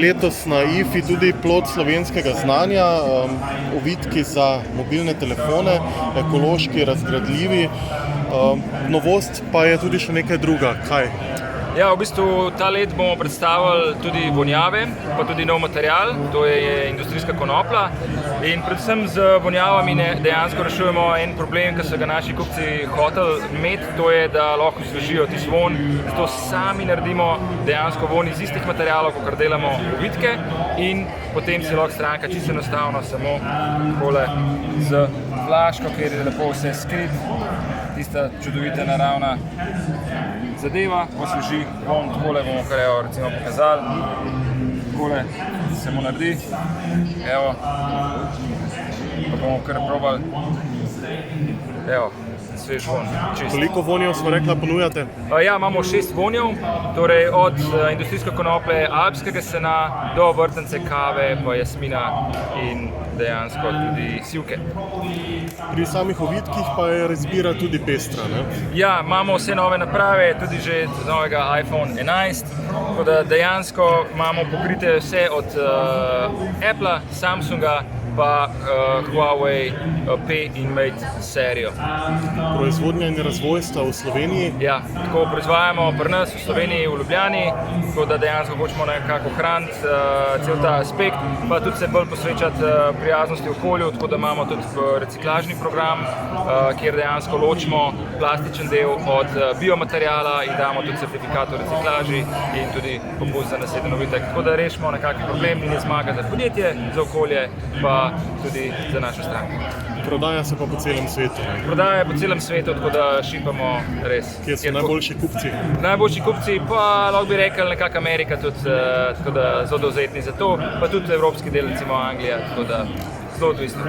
Letos na IFI tudi plod slovenskega znanja, ovitki za mobilne telefone, ekološki, razgradljivi. Novost pa je tudi še nekaj druga. Kaj? Ja, v bistvu ta let bomo predstavili tudi vonjave, pa tudi nov material, to je industrijska konoplja. In predvsem z vonjavami dejansko rešujemo en problem, ki so ga naši kupci hoteli imeti, to je, da lahko osvežijo tisti vonj. Zato sami naredimo dejansko vonj iz istih materialov, kot delamo ovitke, in potem si lahko stranka čisto enostavno samo takole z flaško, kjer je lepo vse skrit, tista čudovita naravna zadeva, osveži vonj. Takole bomo kar recimo pokazali, takole se mu naredi, evo, pa bomo kar probali, evo, svež vonj. Koliko vonjev smo rekla ponujate? Ja, imamo 6 vonjev, torej od industrijske konoplje, alpskega sena do vrtance, kave, pa jasmina in dejansko tudi sivke. Pri samih ovitkih pa je izbira tudi pestra, ne? Ja, imamo vse nove naprave, tudi že z novega iPhone 11, tako da dejansko imamo pokrite vse od Appla, Samsunga, pa Huawei P in Mate serijo. Proizvodnja in razvoj sta v Sloveniji? Ja, tako proizvajamo pri nas v Sloveniji, v Ljubljani, tako da dejansko hočemo nekako ohraniti cel ta aspekt, pa tudi se bolj posvečati prijaznosti okolju, tako da imamo tudi reciklažni program, kjer dejansko ločimo plastičen del od biomateriala in damo tudi certifikat o reciklaži in tudi popust za naseden ovitek. Tako da rešimo nekakšen problem in je zmaga za podjetje, za okolje, pa tudi za našo stranko. Prodaja se pa po celem svetu. Prodaja po celem svetu, tako da šipamo res. Kje so najboljši kupci? Najboljši kupci pa lahko bi rekel nekako Amerika tudi, tako da zelo dovzetni za to, pa tudi evropski del, recimo Anglija, tako da zelo odvisno.